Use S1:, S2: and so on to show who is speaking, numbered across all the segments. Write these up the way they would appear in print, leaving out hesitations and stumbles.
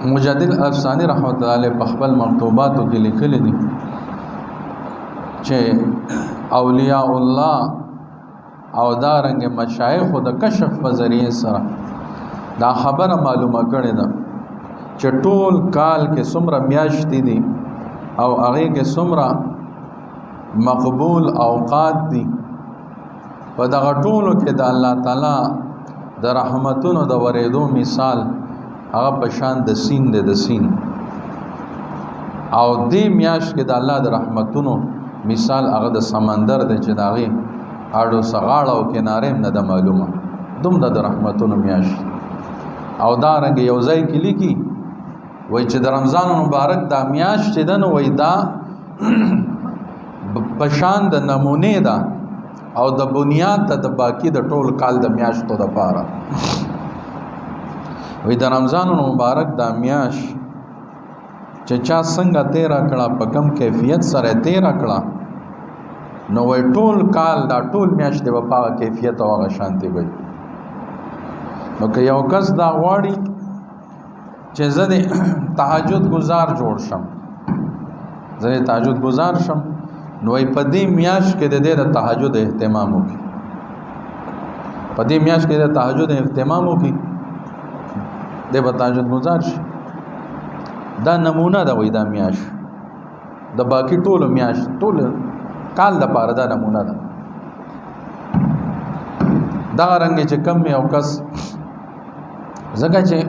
S1: مجدد افسانی رحمت الله علیه په خپل مکتوباتو کې لیکلي دي چې اولیاء الله او دارنګ مشایخ د کشف په ذریعه سره دا خبره معلومه کړې ده چې ټول کال کې څومره میاشتې دي او هغه کې څومره مقبول اوقات دي په دغه ټولو کې د الله تعالی د رحمتونو د ورېدو مثال هغه په شان د سین دی د سین او دې میاشت کې د الله د رحمتونو مثال هغه د سمندر دی چې د هغې اړو سغاړه او کنارې نه ده معلومه دومره د رحمتونو میاشت او دارنګه یو ځای کې لیکي وایي چې د رمضان مبارک دا میاشت چې ده نو وایي دا په شان د نمونې ده او د بنیاد ته د باقي د ټول کال د میاشتو دپاره وی د رمضان مبارک دا میاش چې چا څنګه تیرا کړه په کم کیفیت سره تیرا کړه نو وی ټول کال دا ټول میاش دی په پاغه کیفیت او هغه شانتي وي نو که یو کس دا غواړي چې زه د تهجد گزار جوړ شم زه د تهجد گزار شم نو وی په دې میاش کې د دې د تهجد اهتمام وکړي په دې میاش کې د تهجد اهتمام وکړي د تهجد گزار شي دا نمونه ده وای دا میاش د باقی ټولو میاش ټول کال د پاره دا نمونه ده دا رنګ چې کم یو کس زګه چې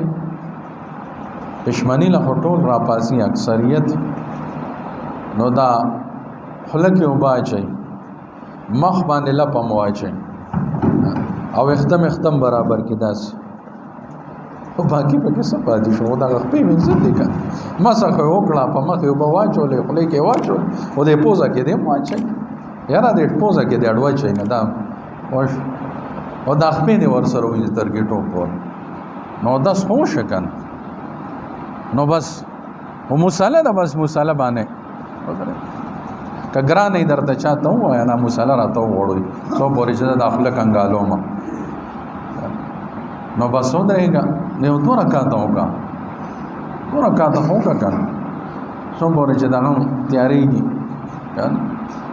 S1: پښمنی له ټول را پاسي اکثریت نو دا خلک یو باچي مخ باندې لپم واچي او ختم برابر کې داس او باقي پکې څه پاتې شو دا خپې منځ دي کا مسخه وکړه په مخ یو بواچولې خلې کې واچول او دې پوزا کې دې واچي یاره دې پوزا کې دې اډوای چي نه دا واش او دا خپې دې ور سره وې ترګې ټوپ نو دا څو شکن نو بس او مصالحه دا بس مصالحه باندې کګرا نه درته چاته و یا نه مصالحه راته وړوي سو پورې چې داخله کنګالو ما نو بس ہو دے گا نہیں دو رکعت ہوگا کن سو بورے چدانوں تیاری گی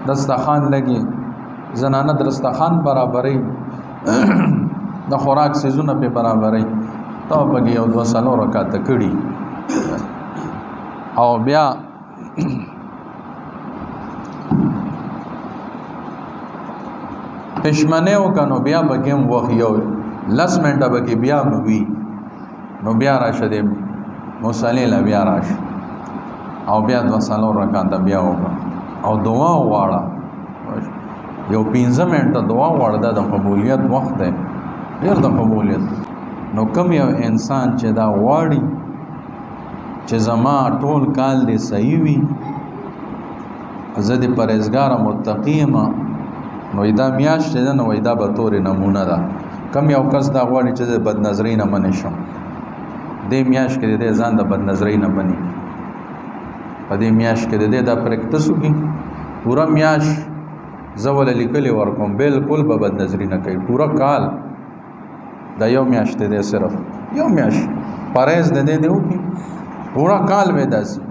S1: دستخان لگی زنانہ دستخان برابرئی د خوراک سیزونه په برابرئی تو بګي او 2 رکعت کړي او بیا پښمنه وکنو بیا بګم وخیو لس منټه به کې بیا وي نو بیا راشه دې مصلی لا بیا راشه او بیا 2 رکعات بیا وکړه او دعا وواړه یو 15 منټه دعا وواړه د قبولیت وخت دی ډېر د قبولیت نو کوم یو انسان چې دا واړي چې زما ټول کال دې صحیح وي زه دې پرهیزګار متقیم نو دا میاشت ده نو دا به تور نمونه ده کم یو کس دا غواړي چې د بد نظرۍ نه منې شم دې میاشت کې د ځان د بد نظرۍ نه بني په دې میاشت کې د دا پریکټس وکړي پورا میاشت زه ول لیکلې ورکوم بالکل به بد نظرۍ نه کوي پورا کال دا یو میاشت دی صرف یو میاشت پرهیز د دې وکړي پورا کال به داسي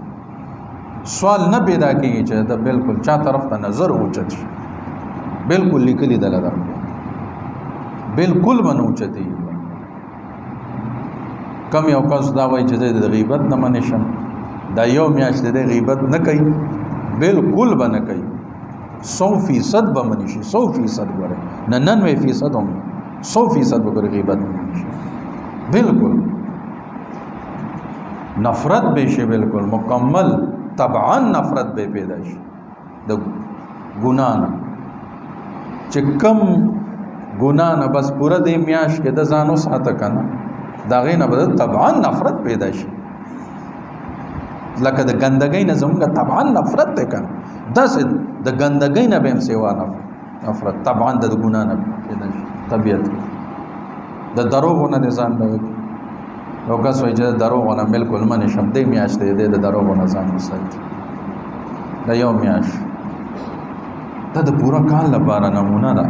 S1: سوال نه پیدا کیږي چې دا بالکل چا طرف ته نظر اوچت شي بالکل لیکلې دلته بالکل بنوچتی کم یو کس دا وای چې د غیبت نه منشم دا یو میاشت د غیبت نه کوي بالکل به نه کوي 100% به منشي 100% غره نه 99% هم 100% به غیبت منشي بالکل نفرت به شي بالکل مکمل طبعا نفرت به پیدا شي د ګنا نه چې کم ګناه نه بس پورا دې میاش کې د ځانو ساته کنه دا غي نه بد طبعا نفرت پیدا شي لکه د ګندګۍ نه زموږه طبعا نفرت ده کنه داس د ګندګۍ نه به هم سیوا نفرت طبعا د ګناه نه پیدا شي طبيعت د دروغ نه ځان له یو کس وایي چې دروغ نه بالکل منې شم دې میاش ته د دروغ نه ځان وساتي دا یو میاش دا د پورا کال لپاره نمونه ده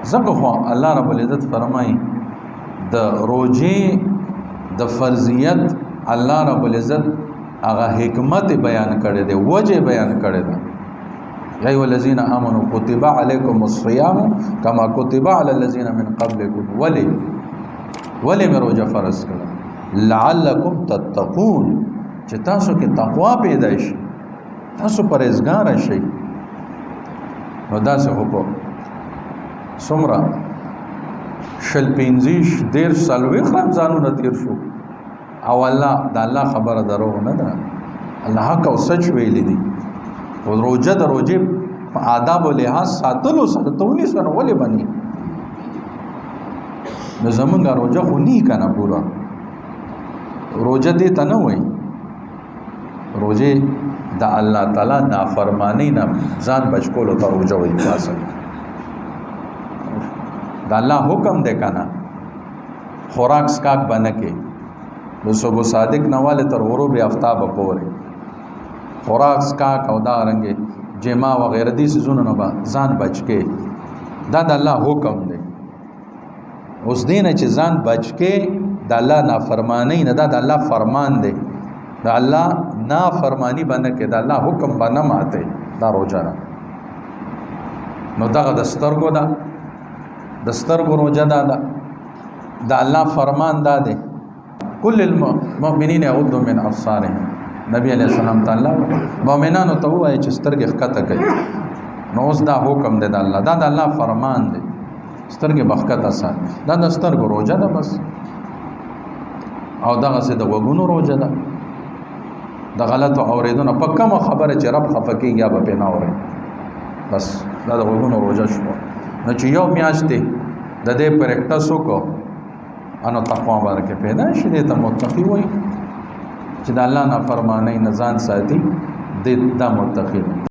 S1: زکه خو الله رب العزت فرمایي د روزه د فرضیت الله رب العزت هغه حکمت بیان کړی دی، وجه بیان کړی دی. یا ایها الذین آمنوا کتب علیکم الصیام کما کتب علی الذین من قبلکم. ولی مې روزه فرض کړه لعلکم تتقون، چې تاسو کې تقوا پیدا شي، تاسو پرهیزګار شئ. نو داسې خو په څومره 25 رمضانونه تیر شو او الله د الله خبره دروغ نه ده، الله حق او سچ ویلی دي. او روزه د روزې په آداب او لحاظ ساتلو سره تونی سره ولې بني نو زمونږ روزه خو نه کنه پورا روزه دې ته نه وای. روزه د الله تعالی نافرمانی نه ځان بچ کولو ته روزه وایي. تاسو د الله حکم دی کنه خوراک سکاک بنکه د صبح صادق نواله تر غروب آفتاب پورې خوراک سکاک او دا رنګ جما وغیرہ دي سيزونه نه ځان بچ کې دا د الله حکم دی. اوس دین چې ځان بچ کې د الله نافرمانی نه دا د الله فرمان دی. د الله نافرمانی باندې کې د الله حکم باندې ماته دا روزه ده. نو دا د سترګو دا د سترګو روزه ده د الله فرمان دا دی کل المؤمنین یغضوا من ابصارهم. نبی علیہ السلام تعالی مؤمنانو ته وایي چې سترګې ښکته کوي. نو اوس دا حکم دی د الله، دا د الله فرمان دی سترګې بخکته سات. دا د سترګو روزه ده بس. او دغه څه د وګونو روزه ده د غلطو اوریدونه په کومه خبره چې رب خفه کېږي یا به پې نه اورئ بس دا د وګونو روزه شو. نو چې یو میاشت دی د دې پریکټس وکړو انو تقوا باندې پیدا شي دې ته متقی وایي چې د الله نافرمانی نه ځان ساتي دا متقی.